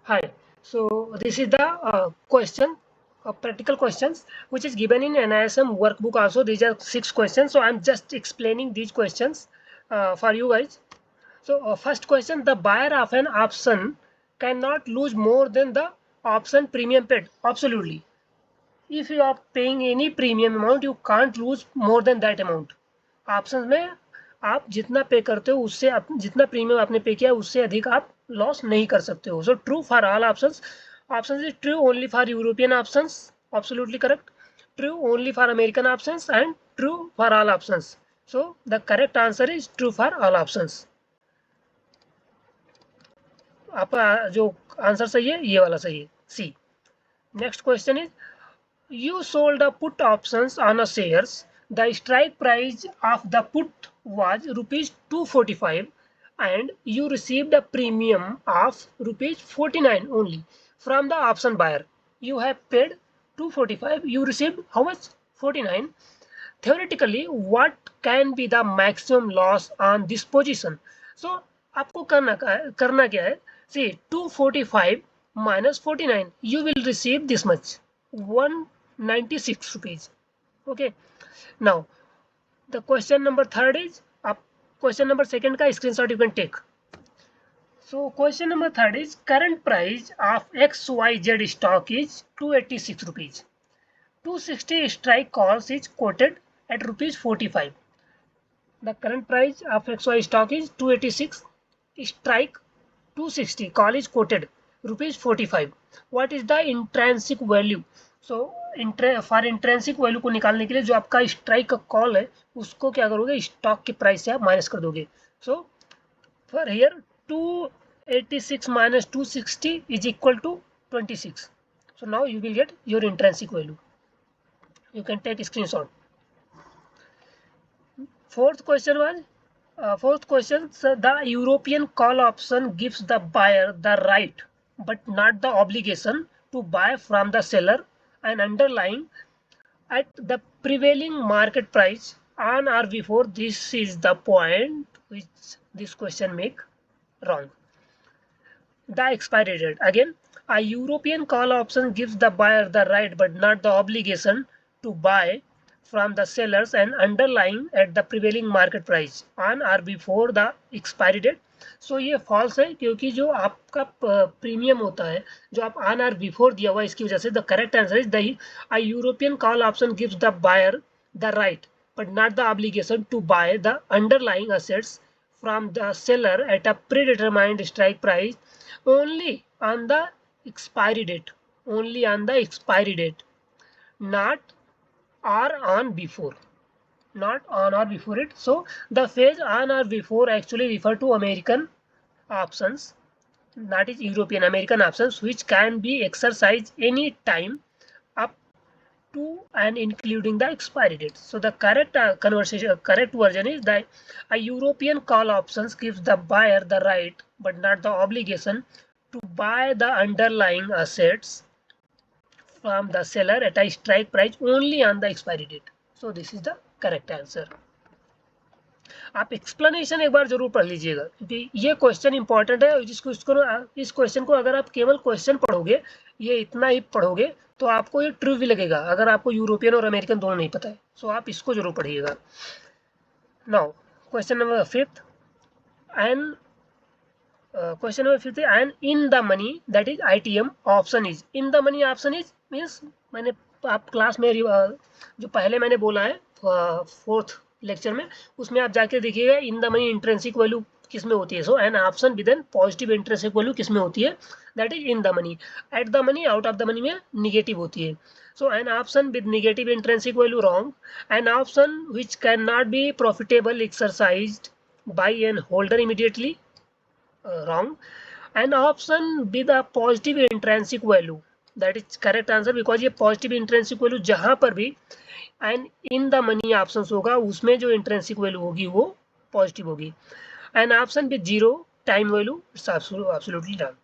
Hi. So this is the question, practical questions, which is given in NISM workbook also. These are 6 questions. So I'm just explaining these questions for you guys. So first question: the buyer of an option cannot lose more than the option premium paid. Absolutely. If you are paying any premium amount, you can't lose more than that amount. Option में आप जितना पे करते हो उससे जितना premium आपने पे किया उससे अधिक आप लॉस नहीं कर सकते हो. So true for all options. Options is true only for European options. Absolutely correct. True only for American options and true for all options. So the correct answer is true for all options. आपका जो आंसर सही है ये वाला सही है, C. Next question is you sold a put options on a shares. The strike price of the put was rupees 245 and you received a premium of rupees 49 only from the option buyer. You have paid 245. You received how much? 49. Theoretically, what can be the maximum loss on this position? So आपको करना क्या है? See, 245 minus 49, you will receive this much, 196 rupees. Okay. Now the question number third is up. Question number second का screenshot you can take. So question number third is current price of XYZ stock is 286 rupees. 260 strike calls is quoted at rupees 45. The current price of XY stock is 286. Strike 260. Call is quoted rupees 45. What is the intrinsic value? So for intrinsic value को निकालने के लिए जो आपका strike का call है उसको क्या करोगे, स्टॉक के प्राइस से आप माइनस कर दोगे. So for here 286 minus 260 is equal to 26. So now you will get your intrinsic value. You can take a screenshot. Fourth question was the European call option gives the buyer the right but not the obligation to buy from the seller and underlying at the prevailing market price on or before. This is the point which this question make wrong. The expiry date. Again, a European call option gives the buyer the right but not the obligation to buy from the sellers and underlying at the prevailing market price on or before the expiry date. सो ये false है क्योंकि जो आपका premium होता है जो आप on और बिफोर दिया हुआ इसकी वजह से. The correct answer is the a European call option gives the buyer the right but not the obligation to buy the underlying assets from the seller at a predetermined strike price only on the expiry date. Only on the expiry date, not or on before. Not on or before it. So the phrase on or before actually refer to American options, that is European American options, which can be exercised any time up to and including the expiry date. So the correct correct version is that a European call options gives the buyer the right but not the obligation to buy the underlying assets from the seller at a strike price only on the expiry date. So this is the correct answer. आप explanation एक बार जरूर पढ़ लीजिएगा क्योंकि ये question important है. इस question को अगर आप केवल क्वेश्चन पढ़ोगे, ये इतना ही पढ़ोगे, तो आपको ये ट्रू भी लगेगा अगर आपको यूरोपियन और अमेरिकन दोनों नहीं पता है. सो आप इसको जरूर पढ़िएगा. Now question number fifth and and in the money that is ITM option is. In the money option is means मैंने आप क्लास में जो पहले मैंने बोला है फोर्थ लेक्चर में उसमें आप जाके देखिएगा in the money intrinsic value किस में होती है. So an option with an positive intrinsic value किस में होती है, that is in the money. At the money out of the money में निगेटिव होती है. So an option with negative intrinsic value wrong. An option which can not be profitable exercised by an holder immediately wrong. An option with a positive intrinsic value, that is correct answer because ये positive intrinsic value जहां पर भी and in the money option होगा उसमें जो intrinsic value होगी वो positive होगी. N option with zero time value it's absolutely done.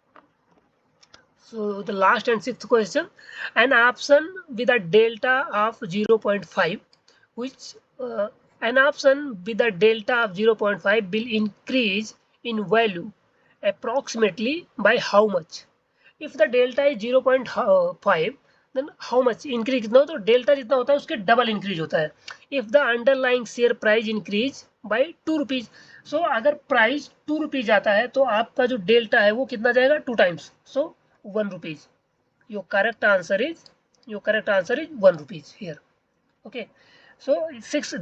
So the last and sixth question, an option with a delta of 0.5 which an option with a delta of 0.5 will increase in value approximately by how much? If the delta is 0.5 then how much increase कितना, तो delta जितना होता है उसके double increase होता है। If the underlying share price increase by 2 rupees, so अगर price 2 rupees आता है तो आपका जो डेल्टा है वो कितना जाएगा 2 times, so 1 rupees. Your correct answer is 1 rupees here. Okay, so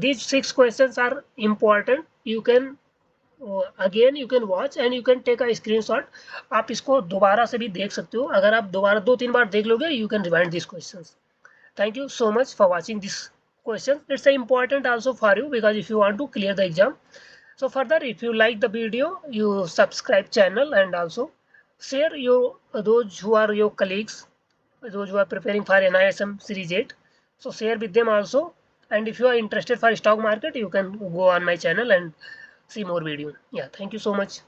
these six questions are important. You can again you can watch and you can take a screenshot. आप इसको दोबारा से भी देख सकते हो, अगर आप दोबारा 2-3 बार देख लोगे you can rewind these questions. Thank you so much for watching this question. It's important also for you because if you want to clear the exam. So further, if you like the video, you subscribe channel and also share your those who are your colleagues, those who are preparing for NISM Series 8. So share with them also. And if you are interested for stock market, you can go on my channel and see more video. Yeah, thank you so much.